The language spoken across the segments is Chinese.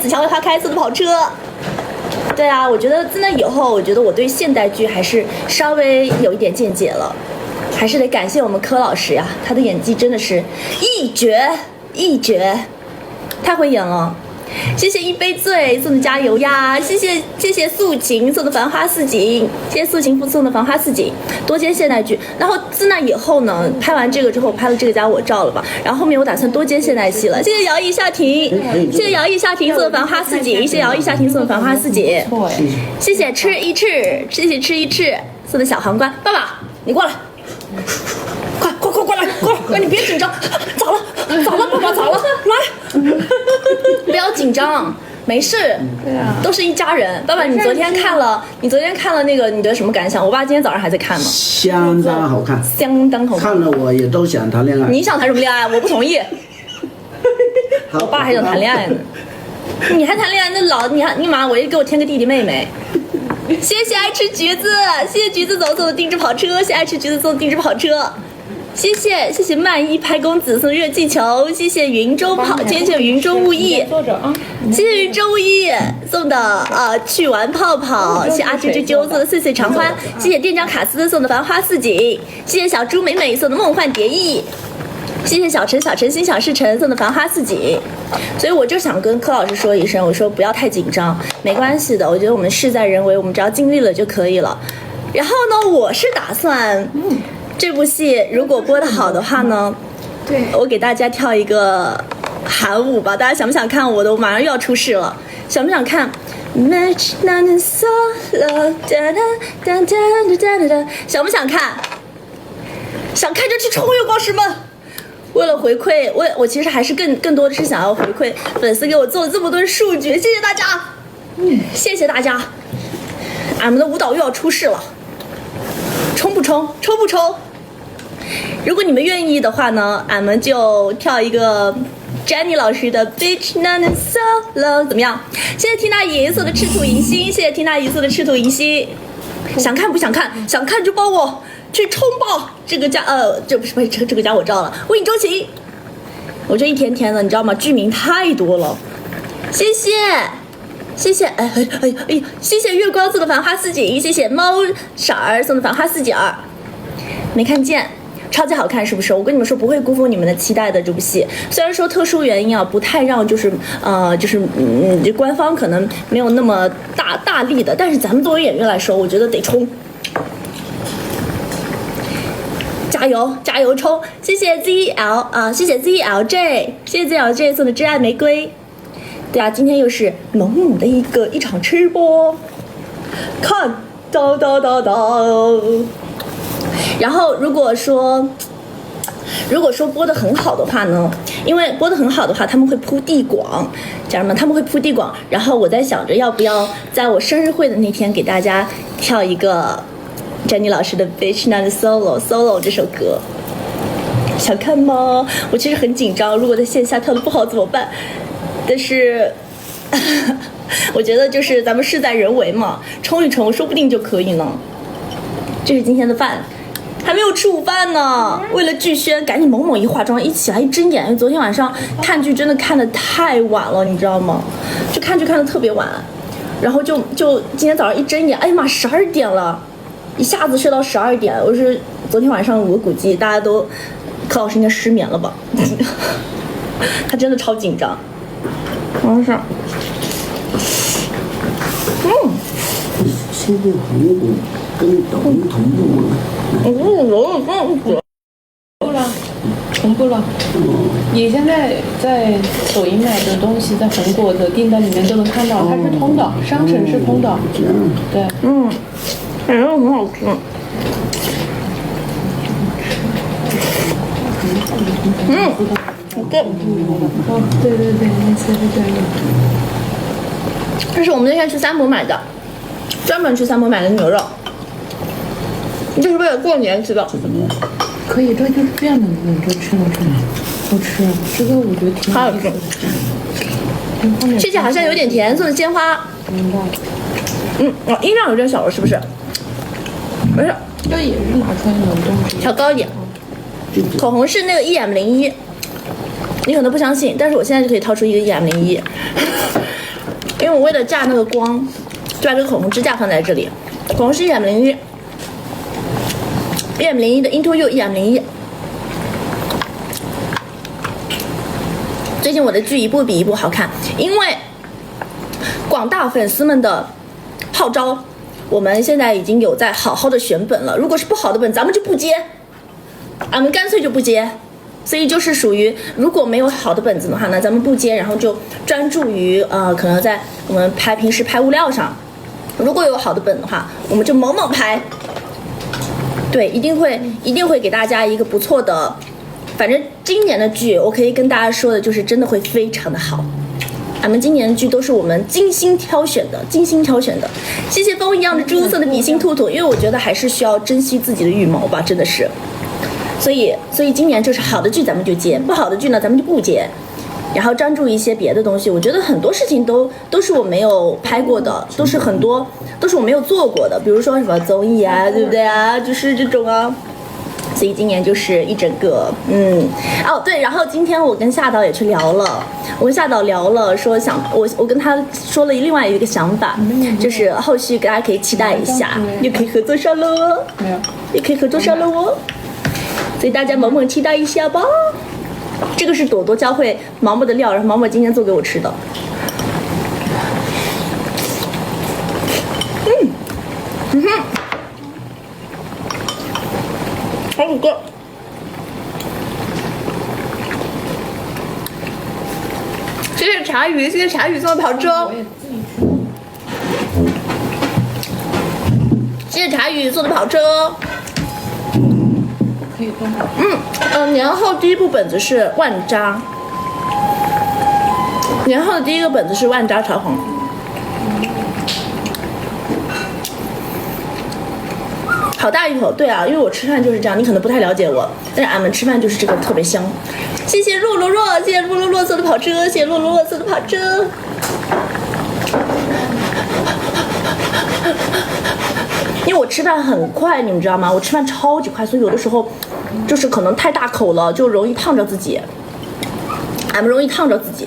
紫蔷薇花开送的跑车。对啊，我觉得自那以后，我觉得我对现代剧还是稍微有一点见解了，还是得感谢我们柯老师呀，他的演技真的是一绝一绝，太会演了。谢谢一杯醉送的加油呀！谢谢素琴送的繁花似锦，谢谢素琴送的繁花似锦。多接现代剧，然后自那以后呢，拍完这个之后，拍了这个家我照了吧，然后后面我打算多接现代戏了。谢谢摇曳夏婷，谢谢摇曳夏婷送的繁花似锦，谢谢摇曳夏婷送的繁花似锦，谢谢吃一翅，谢谢吃一翅送的小皇冠。爸爸，你过来。快过来！你别紧张，咋了，爸爸咋了？来，不要紧张，没事，对啊，都是一家人。爸爸，你昨天看了那个，你的什么感想？我爸今天早上还在看呢。相当好看，看了我也都想谈恋爱。你想谈什么恋爱？我不同意。我爸还想谈恋爱呢。你还谈恋爱？那你马上我也给我添个弟弟妹妹。谢谢爱吃橘子，谢谢橘子总送的定制跑车，谢谢爱吃橘子送的定制跑车，谢谢曼一拍公子送的热气球，谢谢云中云中雾意，谢谢云中雾意送的去玩泡泡，谢谢阿啾啾啾送的岁岁长欢，谢谢店长卡斯送的繁花似锦，谢谢小猪美美送的梦幻蝶翼。谢谢小陈心想事成送的繁花似锦，所以我就想跟柯老师说一声，我说不要太紧张，没关系的，我觉得我们事在人为，我们只要尽力了就可以了。然后呢，我是打算，这部戏如果播得好的话呢，对，我给大家跳一个韩舞吧，大家想不想看？我马上又要出事了，想不想看？想不想看？想看就去冲月光石们！为了回馈，我其实还是更多的是想要回馈粉丝给我做了这么多数据，谢谢大家，谢谢大家。俺们的舞蹈又要出事了，冲不冲？冲不冲？如果你们愿意的话呢，俺们就跳一个 Jennie 老师的 Beach Nana Solo， 怎么样？谢谢缇娜银送的赤土银心，谢谢缇娜银送的赤土银心。想看不想看？想看就帮我去冲爆这个家，这不是这个家我照了。为你周情，我这一天天的，你知道吗？剧名太多了，谢谢，谢谢，谢谢月光送的繁花似锦，谢谢猫色儿送的繁花似锦儿，没看见。超级好看是不是？我跟你们说不会辜负你们的期待的这部戏，虽然说特殊原因啊不太让官方可能没有那么大力的，但是咱们作为演员来说，我觉得得冲，加油冲！谢谢 ZL 谢谢 ZLJ， 谢谢 ZLJ 送的挚爱玫瑰。对啊，今天又是猛猛的一场吃播，看叨。然后如果说播得很好的话呢，因为播得很好的话他们会铺地广，家人们他们会铺地广，然后我在想着要不要在我生日会的那天给大家跳一个 Jennie 老师的 Beach Night Solo 这首歌，想看吗？我其实很紧张，如果在线下跳得不好怎么办？但是我觉得就是咱们事在人为嘛，冲一冲说不定就可以呢。这是今天的饭，还没有吃午饭呢。为了剧宣，赶紧猛一化妆，一起来一睁眼。昨天晚上看剧真的看得太晚了，你知道吗？就看剧看得特别晚，然后就今天早上一睁眼，哎呀妈，12点了，一下子睡到12点。我是昨天晚上我估计大家都，柯老师应该失眠了吧？他真的超紧张。没事。现在韩国跟抖音同步吗？同步了。你现在在抖音买的东西，在韩国的订单里面都能看到，它是通的，商城是通的。对，感觉很好吃。对，那次是这样。这是我们那天去三浦买的，专门去三浦买的牛肉，就是为了过年吃的。可以，这就是这样的牛肉，吃了这样，好吃。这个我觉得挺好吃。谢谢，好像有点甜，送的鲜花。明白。音量有点小了，是不是？没事。这也是拿出来能动。调高一点。口红是那个 EM01，你可能不相信，但是我现在就可以掏出一个 EM01。因为我为了架那个光，就把这个口红支架放在这里。口红是1M01，1M01的 Into You 1M01。最近我的剧一部比一部好看，因为广大粉丝们的号召，我们现在已经有在好好的选本了。如果是不好的本，咱们就不接，俺们干脆就不接。所以就是属于如果没有好的本子的话呢，咱们不接，然后就专注于可能在我们平时拍物料上。如果有好的本的话，我们就猛拍。对，一定会给大家一个不错的。反正今年的剧，我可以跟大家说的就是真的会非常的好。俺们今年的剧都是我们精心挑选的。谢谢风一样的朱色的比心兔兔，因为我觉得还是需要珍惜自己的羽毛吧，真的是。所以今年就是好的剧咱们就接，不好的剧呢咱们就不接，然后专注一些别的东西。我觉得很多事情都是我没有拍过的，都是我没有做过的，比如说什么综艺啊，对不对啊？就是这种啊。所以今年就是一整个对，然后今天我跟夏导也去聊了，我跟夏导聊了，说我跟他说了另外一个想法，就是后续大家可以期待一下，又可以合作上了，也可以合作上了哦。所以大家萌萌期待一下吧。这个是朵朵教会毛毛的料，然后毛毛今天做给我吃的。好几个。谢谢茶语，谢谢茶语送的跑车。谢谢茶语送的跑车。可以多少？年后第一部本子是万扎，年后的第一个本子是万扎茶黄。好大一口，对啊，因为我吃饭就是这样，你可能不太了解我，但是俺们吃饭就是这个特别香。谢谢洛洛洛，谢谢洛洛洛色的跑车，谢谢洛洛洛色的跑车。因为我吃饭很快，你们知道吗？我吃饭超级快，所以有的时候就是可能太大口了，就容易烫着自己。俺们容易烫着自己。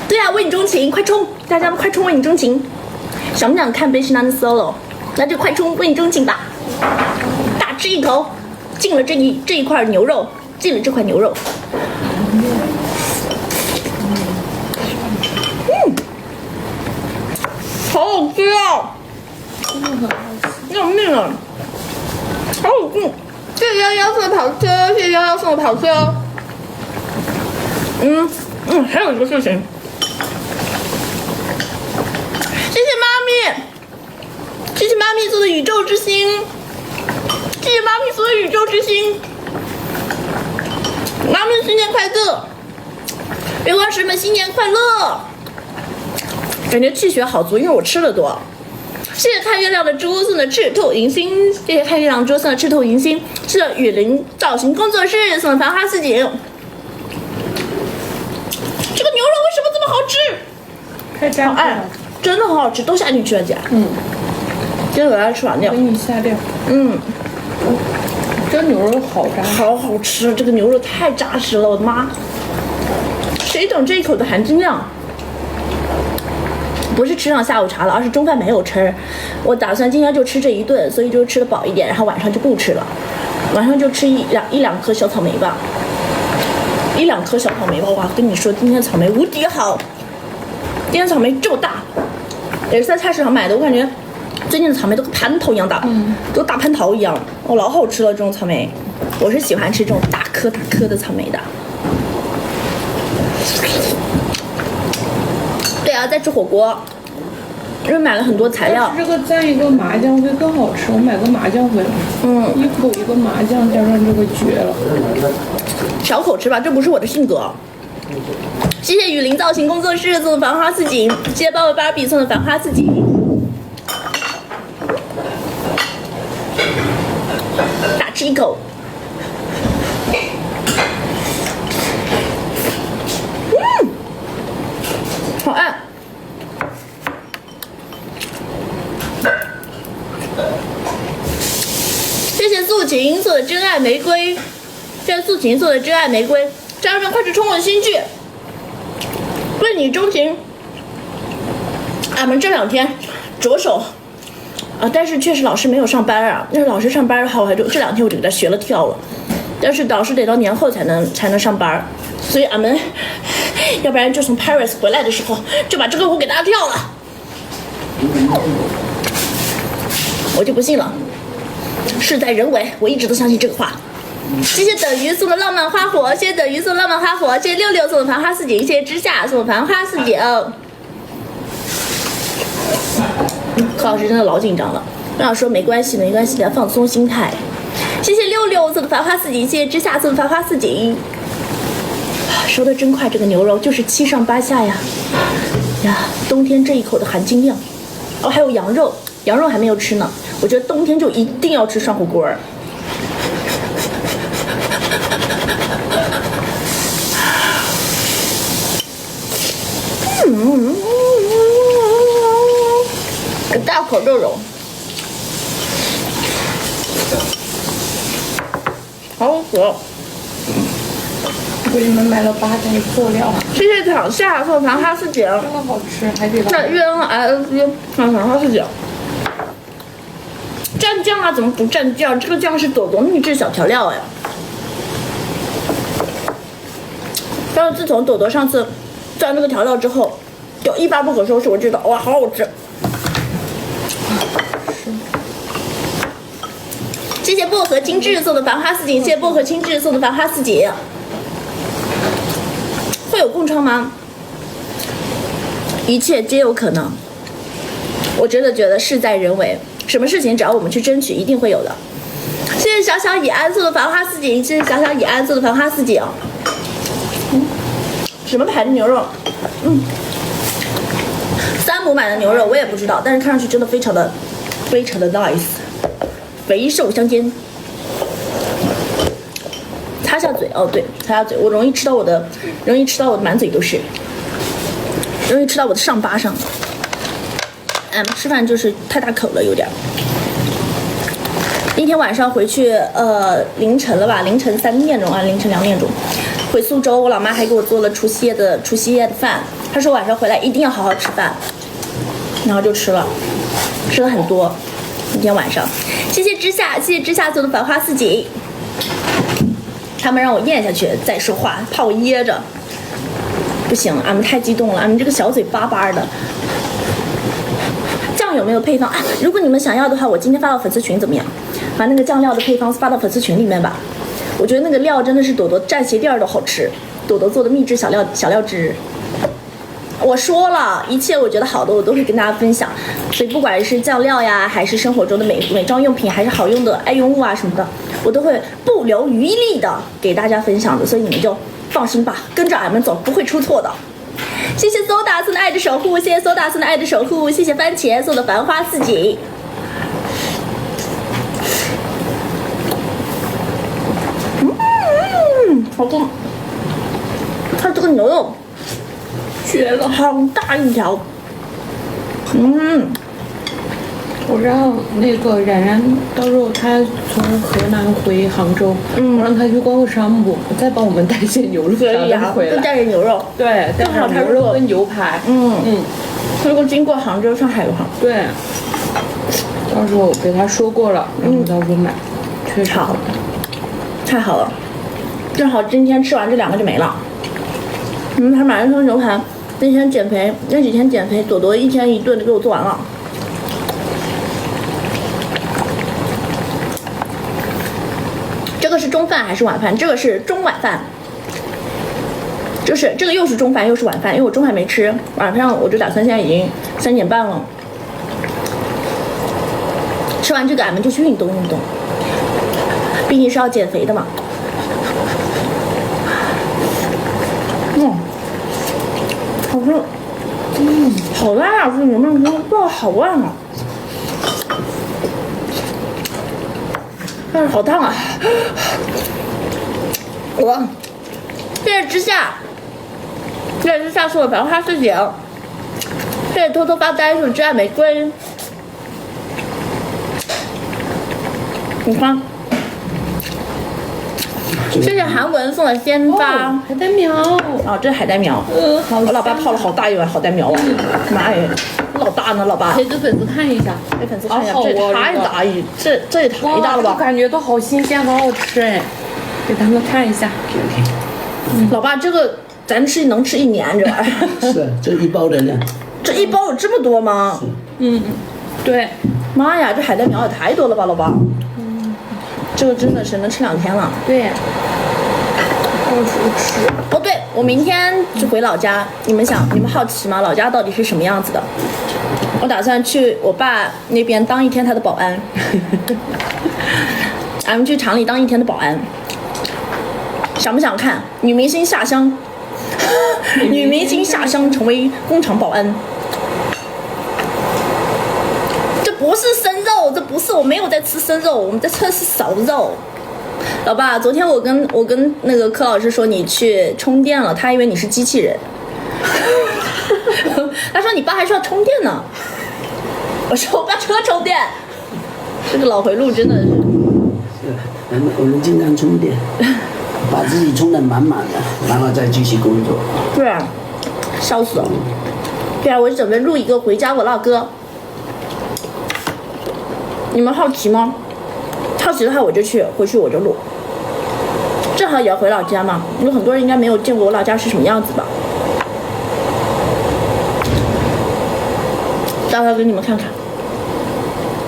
对啊，为你钟情，快冲！大家们快冲，为你钟情！想不想看贝什纳的 solo？ 那就快冲，为你钟情吧！大吃一口，进了这一块牛肉，进了这块牛肉。好好吃啊！要命啊！好好吃！谢谢幺幺送的跑车，谢谢幺幺送的跑车。还有一个事情，谢谢妈咪，谢谢妈咪做的宇宙之心，谢谢妈咪做的宇宙之心。妈咪新年快乐，月光石们新年快乐。感觉气血好足，因为我吃的多。谢谢看月亮的猪送的赤兔银星，谢谢看月亮猪送的赤兔银星，是雨林造型工作室送的繁花似锦。这个牛肉为什么这么好吃？太粘了，真的很好吃，都下进去了姐。今天我要吃完掉。给你下掉。这牛肉好扎，好好吃，这个牛肉太扎实了，我的妈！谁懂这一口的含金量？不是吃上下午茶了，而是中饭没有吃。我打算今天就吃这一顿，所以就吃得饱一点，然后晚上就不吃了。晚上就吃一两颗小草莓吧，1-2颗小草莓吧。哇，跟你说，今天草莓无敌好，今天草莓这么大，也是在菜市场买的。我感觉最近的草莓都跟蟠桃一样大，都大蟠桃一样，老好吃了这种草莓。我是喜欢吃这种大颗的草莓的。对啊，在吃火锅，因为买了很多材料。这个蘸一个麻酱会更好吃，我买个麻酱回来。一口一个麻酱加上这个绝了。小口吃吧，这不是我的性格。谢谢雨林造型工作室送的繁花似锦，谢谢爸爸芭比送的繁花似锦。大吃一口。好爱。谢谢素琴做的真爱玫瑰，谢谢素琴做的真爱玫瑰，家人们快去冲我的新剧，为你钟情。俺们这2天着手但是确实老师没有上班啊。要是老师上班的话，我就这2天我就给他学了跳了。但是老师得到年后才能上班，所以俺们要不然就从 Paris 回来的时候就把这个舞给大家跳了。我就不信了，事在人为，我一直都相信这个话。谢谢等于送的浪漫花火，谢谢等于送的浪漫花火，谢谢六六送的繁花似锦，谢谢之夏送的繁花似锦。柯老师真的老紧张了，我想说没关系，没关系的，放松心态。谢谢六六送的繁花似锦，谢谢之夏送的繁花似锦。熟得真快，这个牛肉就是7上8下呀！呀，冬天这一口的含金量。哦，还有羊肉，羊肉还没有吃呢。我觉得冬天就一定要吃涮火锅。大口肉肉，好渴。给你们买了8袋佐料。谢谢躺下送繁花似锦，真的好吃，海底捞。那UNISC送繁花似锦。蘸酱啊，怎么不蘸酱？这个酱是朵朵秘制小调料哎。但是自从朵朵上次蘸这个调料之后，就一发不可收拾。我知道，哇，好好吃。谢谢薄荷精致送的繁花似锦，谢谢薄荷精致送的繁花似锦。会有共创吗？一切皆有可能。我真的觉得事在人为，什么事情只要我们去争取，一定会有的。谢谢小小以安送的繁花似锦，谢谢小小以安送的繁花似锦。什么牌的牛肉？3亩买的牛肉我也不知道，但是看上去真的非常的 nice， 肥瘦相间。擦下嘴哦，对，擦下嘴，我容易吃到我的满嘴都是，容易吃到我的上巴上。吃饭就是太大口了，有点。那天晚上回去，凌晨了吧，凌晨3点钟啊，凌晨2点钟，回苏州，我老妈还给我做了除夕夜的饭，她说晚上回来一定要好好吃饭，然后就吃了很多。那天晚上，谢谢之夏做的繁花似锦。他们让我咽下去再说话，怕我噎着。不行，俺们太激动了，俺们这个小嘴巴巴的。酱有没有配方啊？如果你们想要的话，我今天发到粉丝群怎么样？把那个酱料的配方发到粉丝群里面吧。我觉得那个料真的是朵朵蘸鞋垫都好吃，朵朵做的秘制小料汁。我说了一切我觉得好的我都会跟大家分享，所以不管是酱料呀，还是生活中的美妆用品，还是好用的爱用物啊什么的，我都会不留余力的给大家分享的，所以你们就放心吧，跟着俺们走不会出错的。谢谢 Soda 送的爱的守护，谢谢 Soda 送的爱的守护，谢谢番茄送的繁花似锦。好吃，它这个牛肉绝了，好大一条。我让那个冉冉到时候他从河南回杭州，我让他去逛个商铺，再帮我们带些牛肉，可以啊，就带着牛肉，对，带上牛肉跟牛排。如果经过杭州、上海的话，对，到时候我给他说过了，然后到时候买，确实好，太好了，正好今天吃完这2个就没了。还买了1牛排，那几天减肥，朵朵1天1顿就给我做完了。这个是中饭还是晚饭？这个是中晚饭，就是这个又是中饭又是晚饭，因为我中饭没吃，晚上我就打算现在已经3点半了。吃完这个俺们就去运动，毕竟是要减肥的嘛。好吃，好辣啊！这牛肉哇，好辣啊！但是好烫啊！谢谢之夏，谢谢之夏送的繁花似锦，谢谢偷偷发呆送的挚爱玫瑰。你看，谢谢韩文送的鲜花，海带苗。这是海带苗。我老爸泡了好大一碗海带苗啊！妈呀！老大呢，老爸。给粉丝看一下，给粉丝看一下，好这也太大一，这也太大了吧？感觉都好新鲜，好好吃哎，给他们看一下。老爸，这个咱能吃1年这玩意儿。是，这一包的量。这一包有这么多吗？对。妈呀，这海带苗也太多了吧，老爸。这个真的是能吃2天了。对。好吃。哦，对，我明天就回老家，你们好奇吗？老家到底是什么样子的？我打算去我爸那边当1天他的保安。俺们去厂里当1天的保安。想不想看女明星下乡？女明星下乡成为工厂保安。这不是生肉，这不是，我没有在吃生肉，我们在吃的是熟肉。老爸，昨天我跟那个柯老师说你去充电了，他以为你是机器人。他说你爸还说要充电呢。我说我爸车充电。这个老回路真的是。我们经常充电，把自己充得满满的，然后再继续工作。对啊，笑死了。对啊，我准备录一个回家vlog。你们好奇吗？好奇的话我就回去我就录。正好也要回老家嘛，有很多人应该没有见过我老家是什么样子吧。待会儿给你们看看，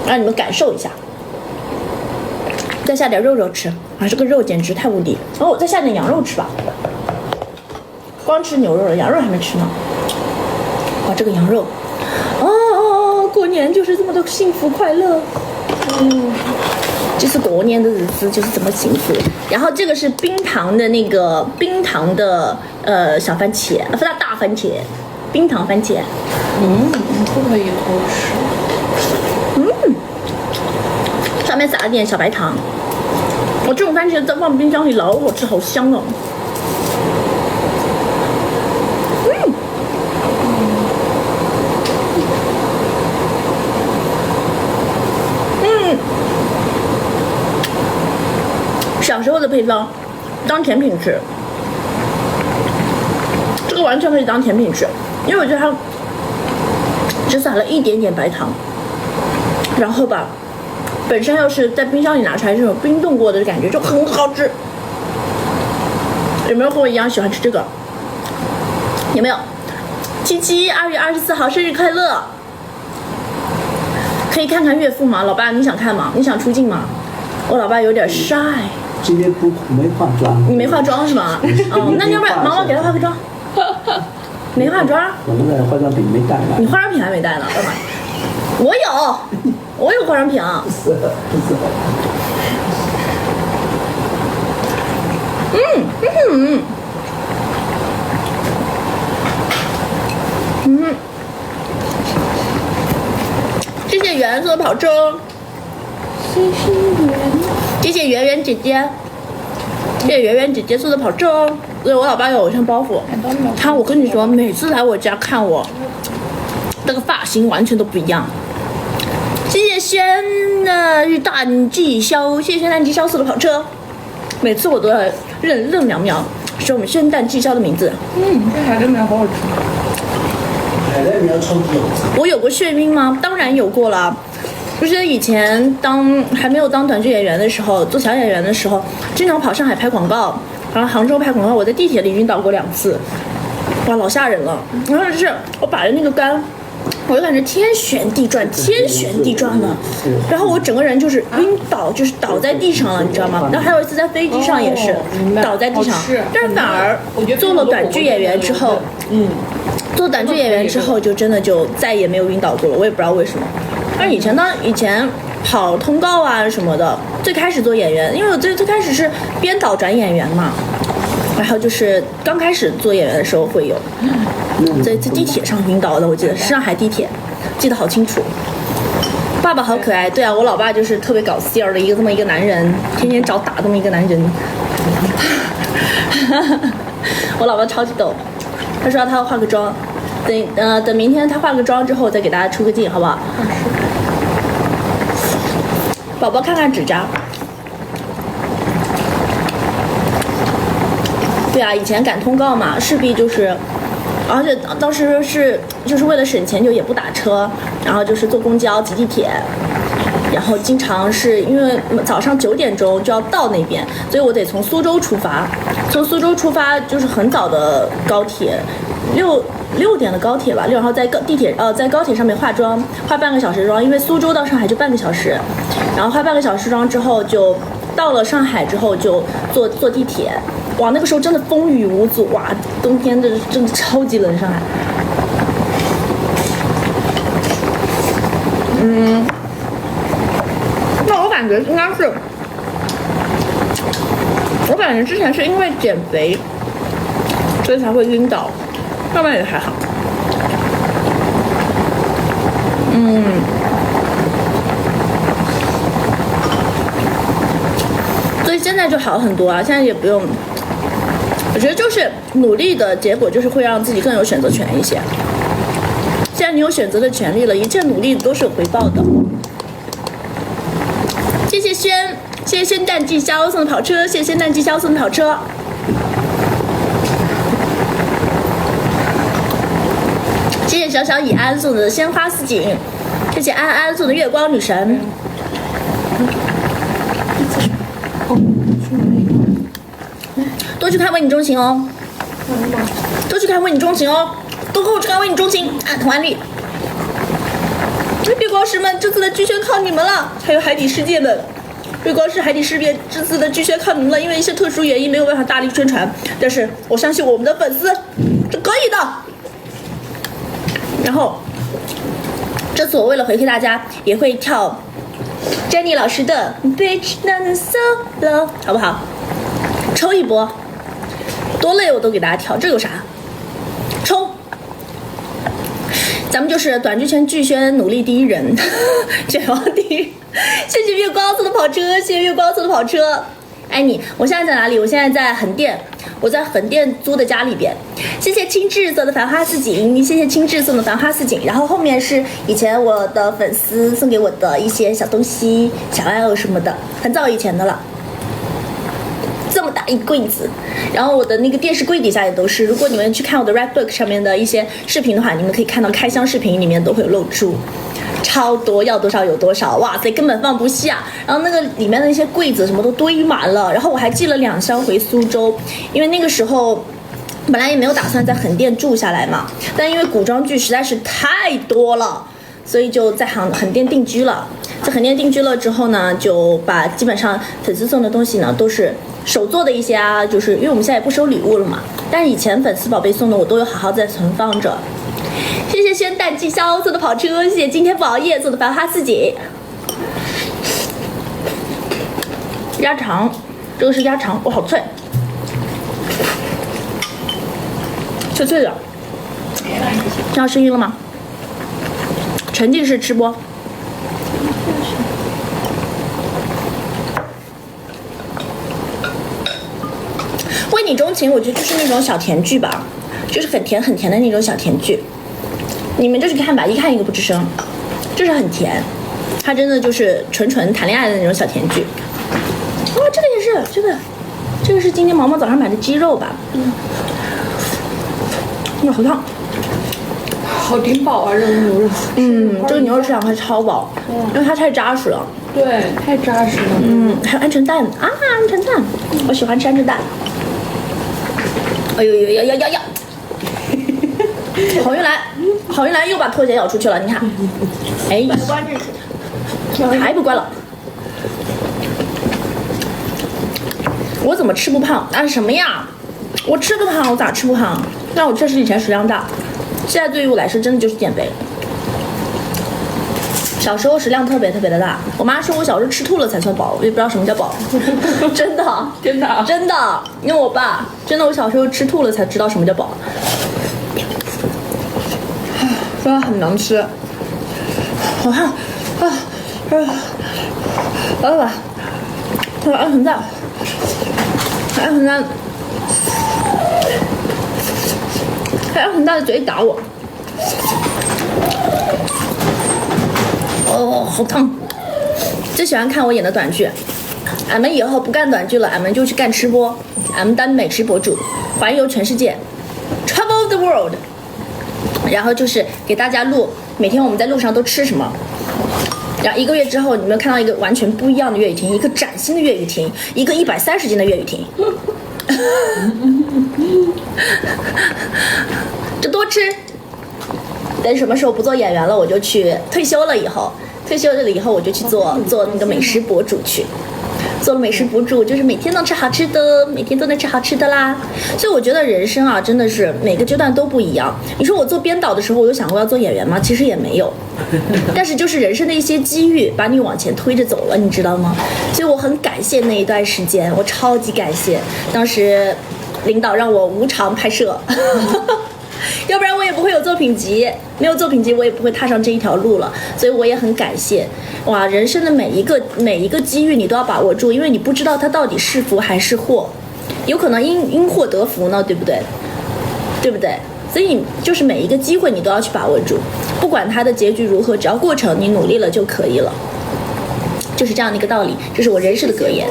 让你们感受一下。再下点肉肉吃啊！这个肉简直太无敌。然后我再下点羊肉吃吧。光吃牛肉了，羊肉还没吃呢。哇，这个羊肉，过年就是这么的幸福快乐。就是过年的日子就是这么幸福。然后这个是冰糖的小番茄，不是大番茄，冰糖番茄。不可以偷吃。上面撒了点小白糖。我这种番茄再放冰箱里老好吃，好香哦。小时候的配方，当甜品吃。这个完全可以当甜品吃，因为我觉得它只撒了一点点白糖，然后吧，本身要是在冰箱里拿出来这种冰冻过的感觉就很好吃。有没有和我一样喜欢吃这个？有没有？77 2月24号生日快乐！可以看看岳父吗？老爸，你想看吗？你想出镜吗？我老爸有点晒。今天没化妆。你没化妆是吗？那要不然妈妈给他化个妆。没化妆？我那个化妆品没带来。你化妆品还没带呢，干嘛？我有化妆品啊。不是。谢谢圆做的跑车。谢谢圆圆姐姐，谢谢圆圆姐姐做的跑车哦。对，我老爸有偶像包袱，我跟你说，每次来我家看我，那个发型完全都不一样。谢谢轩的蛋绩销，谢谢轩蛋绩销做的跑车，每次我都要认苗苗，是我们轩蛋绩销的名字。这海带苗好好吃。海带苗超级好吃。我有过眩晕吗？当然有过了。不是以前还没有当短剧演员的时候，做小演员的时候，经常跑上海拍广告，然后杭州拍广告，我在地铁里晕倒过2次，哇，老吓人了。然后就是我把着那个杆，我就感觉天旋地转的，然后我整个人就是晕倒，就是倒在地上了，你知道吗？然后还有一次在飞机上也是倒在地上，但是反而做了短剧演员之后，做短剧演员之后就真的就再也没有晕倒过了，我也不知道为什么。但以前跑通告啊什么的，最开始做演员，因为我最开始是编导转演员嘛，然后就是刚开始做演员的时候会有在地铁上晕倒的，我记得是上海地铁，记得好清楚。爸爸好可爱，对啊，我老爸就是特别搞笑的这么一个男人，天天找打这么一个男人。我老爸超级逗，他说他要化个妆，等明天他化个妆之后再给大家出个镜，好不好？宝宝看看指甲。对啊，以前赶通告嘛，势必就是，而且当时是就是为了省钱就也不打车，然后就是坐公交、挤地铁。然后经常是因为早上9点钟就要到那边，所以我得从苏州出发。从苏州出发就是很早的高铁，6点的高铁吧，然后在在高铁上面化妆，化半个小时妆，因为苏州到上海就半个小时，然后化半个小时妆之后就到了上海之后就坐地铁。哇，那个时候真的风雨无阻，哇，冬天真的超级冷上海。那我感觉应该是，我感觉之前是因为减肥，所以才会晕倒，要不然也还好。所以现在就好很多啊，现在也不用，我觉得就是努力的结果就是会让自己更有选择权一些。现在你有选择的权利了，一切努力都是有回报的。谢谢轩，谢谢轩淡季潇送的跑车，谢谢轩淡季潇送的跑车。谢谢小小以安送的鲜花似锦，谢谢安安送的月光女神。多去看为你钟情哦，多去看为你钟情哦，都跟我去看为你钟情啊！同安利。月光石们，这次的剧宣靠你们了，还有海底世界们，月光石、海底世界这次的剧宣靠你们了，因为一些特殊原因没有办法大力宣传，但是我相信我们的粉丝是可以的。然后，这次我为了回馈大家，也会跳 Jenny 老师的 Bitch Not Solo， 好不好？抽一波，多累我都给大家跳，这有啥？抽！咱们就是短剧圈剧宣努力第一人，卷王第一。谢谢月光送的跑车，谢谢月光送的跑车，爱你！我现在在哪里？我现在在横店，我在横店租的家里边。谢谢清志送的繁花似锦，谢谢清志送的繁花似锦。然后后面是以前我的粉丝送给我的一些小东西、小玩偶什么的，很早以前的了。这么大一柜子，然后我的那个电视柜底下也都是。如果你们去看我的 Redbook 上面的一些视频的话，你们可以看到开箱视频里面都会有露出，超多，要多少有多少，哇塞，根本放不下。然后那个里面的那些柜子什么都堆满了。然后我还寄了2箱回苏州，因为那个时候本来也没有打算在横店住下来嘛，但因为古装剧实在是太多了，所以就在横店定居了。在横店定居了之后呢，就把基本上粉丝送的东西呢都是手做的一些啊，就是因为我们现在也不收礼物了嘛，但是以前粉丝宝贝送的我都有好好在存放着。谢谢轩淡季潇送的跑车，谢谢今天不熬夜送的繁花似锦。鸭肠，这个是鸭肠，哇，好脆，脆脆的。听到声音了吗？沉浸式吃播。为你钟情，我觉得就是那种小甜剧吧，就是很甜很甜的那种小甜剧。你们就去看吧，一看一个不吱声，就是很甜，它真的就是纯纯谈恋爱的那种小甜剧。哇，这个也是，这个是今天毛毛早上买的鸡肉吧？哇，好烫，好顶饱啊，这个牛肉。这个牛肉吃2块超饱，因为它太扎实了。对，太扎实了。还有鹌鹑蛋啊，鹌鹑蛋，我喜欢吃鹌鹑蛋。哎呦呦呀！好运来又把拖鞋咬出去了，你看，哎，还不关了。我怎么吃不胖？啊什么呀？我吃个胖，我咋吃不胖？那我确实以前食量大，现在对于我来说真的就是减肥。小时候食量特别特别的大，我妈说我小时候吃吐了才算饱，我也不知道什么叫饱，真的真的，因为我爸真的我小时候吃吐了才知道什么叫饱，真的很能吃，好看来吧，这个鹌鹑蛋，鹌鹑蛋的嘴打我。哦，好烫！最喜欢看我演的短剧，俺们以后不干短剧了，俺们就去干吃播，俺们当美食博主，环游全世界 ，Travel the world。然后就是给大家录每天我们在路上都吃什么。然后1个月之后，你们看到一个完全不一样的粤语亭，一个崭新的粤语亭，一个130斤的粤语亭。就多吃。等什么时候不做演员了，我就去退休了以后我就去做那个美食博主去。做了美食博主，就是每天都吃好吃的，每天都能吃好吃的啦。所以我觉得人生啊，真的是每个阶段都不一样。你说我做编导的时候，我有想过要做演员吗？其实也没有。但是就是人生的一些机遇，把你往前推着走了，你知道吗？所以我很感谢那一段时间，我超级感谢当时领导让我无偿拍摄。要不然我也不会有作品集，没有作品集我也不会踏上这一条路了，所以我也很感谢。哇，人生的每一个机遇你都要把握住，因为你不知道它到底是福还是祸，有可能因祸得福呢，对不对？对不对？所以就是每一个机会你都要去把握住，不管它的结局如何，只要过程你努力了就可以了，就是这样的一个道理，这是我人生的格言。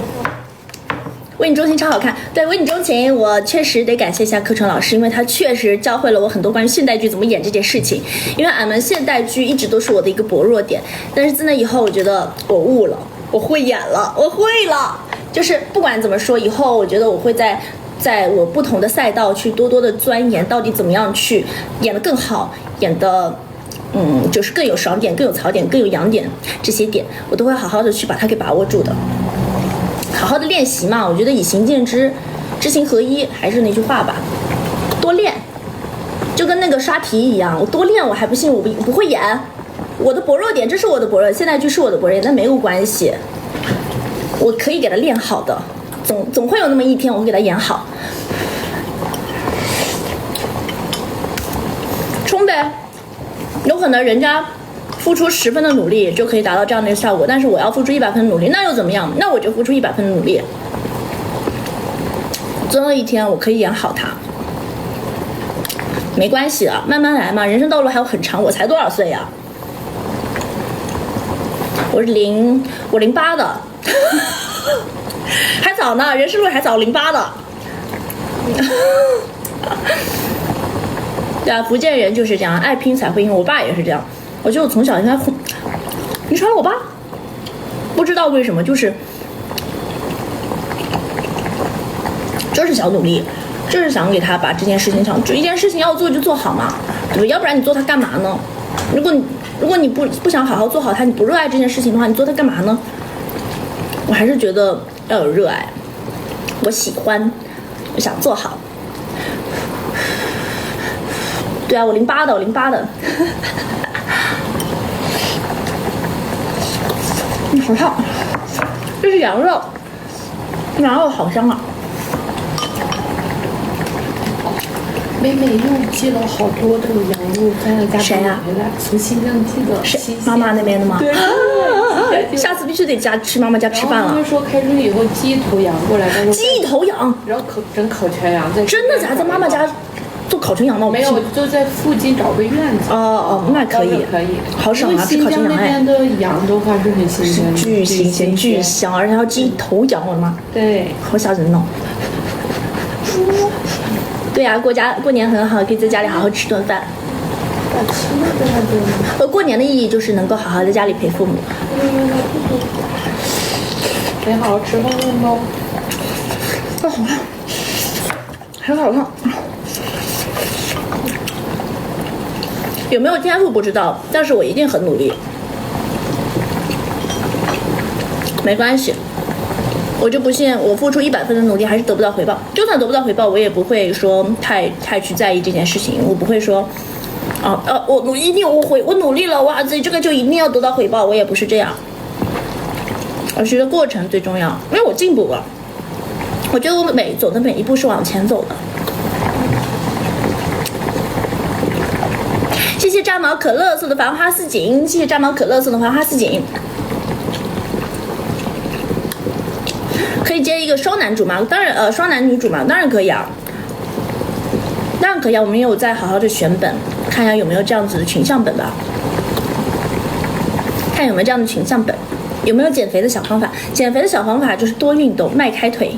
为你钟情超好看，对，为你钟情，我确实得感谢一下柯程老师，因为他确实教会了我很多关于现代剧怎么演这件事情。因为俺们现代剧一直都是我的一个薄弱点，但是自那以后，我觉得我悟了，我会演了，我会了。就是不管怎么说，以后我觉得我会在我不同的赛道去多多的钻研，到底怎么样去演得更好，演得就是更有爽点，更有槽点，更有痒点，这些点我都会好好的去把它给把握住的。好好的练习嘛，我觉得以行见知，知行合一，还是那句话吧，多练，就跟那个刷题一样，我多练我还不信我不会演，我的薄弱点，这是我的薄弱，现代剧是我的薄弱点，那没有关系，我可以给他练好的，总会有那么一天我会给他演好，冲呗，有可能人家付出10分的努力就可以达到这样的一个效果，但是我要付出100分的努力，那又怎么样？那我就付出100分的努力，总有一天我可以演好它，没关系的，慢慢来嘛，人生道路还有很长，我才多少岁呀？我08的，还早呢，人生路还早，08的。对啊，福建人就是这样，爱拼才会赢，我爸也是这样。我觉得我从小应该遗传了我爸，不知道为什么，就是想努力，就是想给他把这件事情就一件事情要做就做好嘛，对吧？要不然你做它干嘛呢？如果你不想好好做好它，你不热爱这件事情的话，你做它干嘛呢？我还是觉得要有热爱，我喜欢，我想做好。对啊，我08的。好烫，这是羊肉，羊肉好香啊！妹妹又寄了好多的羊肉在家谁呀？回来，从新疆寄的。是妈妈那边的吗？对。下次必须得吃妈妈家吃饭了。他们说开春以后寄一头羊过来，寄一头羊，然后整烤全羊在。真的假的？在妈妈家做烤全羊吗？没有，就在附近找个院子。哦，那可以，可以，好省啊！吃烤全羊那边的羊的话是很新鲜的，巨新鲜、巨香，而且还要寄一头羊，我的妈！对，好吓人哦。对呀，过年很好，可以在家里好好吃顿饭。过年的意义就是能够好好在家里陪父母。得好好吃饭喽。好烫，还好烫。有没有天赋不知道，但是我一定很努力。没关系，我就不信我付出100分的努力还是得不到回报。就算得不到回报，我也不会说太去在意这件事情。我不会说，我一定我努力了，哇，这个就一定要得到回报。我也不是这样，而是过程最重要，因为我进步了。我觉得我走的每一步是往前走的。谢谢炸毛可乐送的繁花似锦，谢谢炸毛可乐送的繁花似锦。可以接一个双男主吗？当然，双男女主吗？当然可以啊，当然可以啊。我们也有在好好的选本，看一下有没有这样子的群像本吧，看有没有这样的群像本，有没有减肥的小方法？减肥的小方法就是多运动，迈开腿。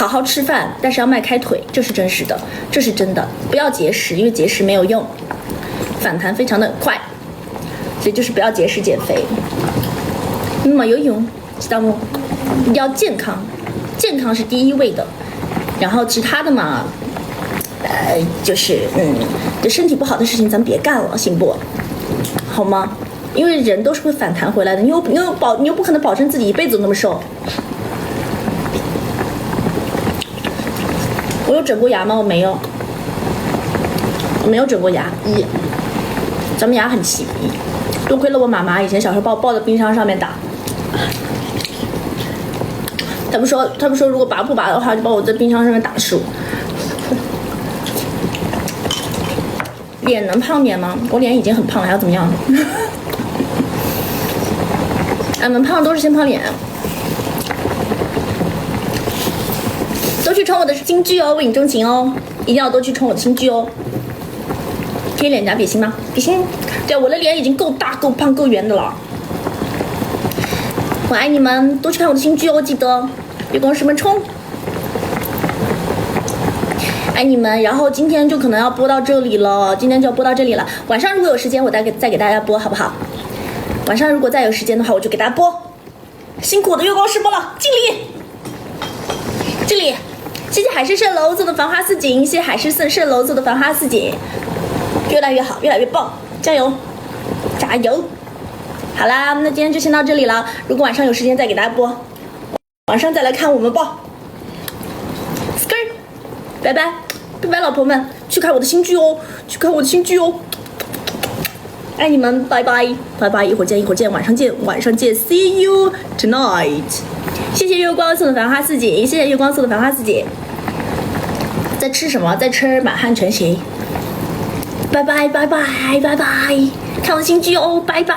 好好吃饭，但是要迈开腿，这是真实的，这是真的。不要节食，因为节食没有用，反弹非常的快，所以就是不要节食减肥。那么游泳，知道不？要健康，健康是第一位的，然后其他的嘛，就是对身体不好的事情咱别干了，行不？好吗？因为人都是会反弹回来的，你又不可能保证自己一辈子都那么瘦。我有整过牙吗？我没有，我没有整过牙。咱们牙很齐，多亏了我妈妈以前小时候把我抱到冰箱上面打。他们说如果拔不拔的话，就把我在冰箱上面打死我。脸能胖点吗？我脸已经很胖了，还要怎么样？俺们胖都是先胖脸。都去冲我的新剧哦，为你钟情哦，一定要多去冲我的新剧哦。贴脸颊比心吗？比心。对，我的脸已经够大、够胖、够圆的了。我爱你们，多去看我的新剧哦，记得月光石门冲。爱你们，然后今天就可能要播到这里了，今天就要播到这里了。晚上如果有时间，我再给大家播，好不好？晚上如果再有时间的话，我就给大家播。辛苦我的月光石门了，敬礼，敬礼。谢谢海市蜃楼做的繁花似锦，谢谢海市蜃楼做的繁花似锦，越来越好，越来越棒，加油，加油！好啦，那今天就先到这里了。如果晚上有时间再给大家播，晚上再来看我们播。拜拜，拜拜，老婆们，去看我的新剧哦，去看我的新剧哦，爱你们，拜拜，拜拜，一会儿见，一会儿见，晚上见，晚上见 ，See you tonight。谢谢月光送的繁花似锦，谢谢月光送的繁花似锦。在吃什么？在吃满汉全席。拜拜，拜拜，拜拜，看我的新剧哦，拜拜，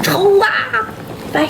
冲啊，拜。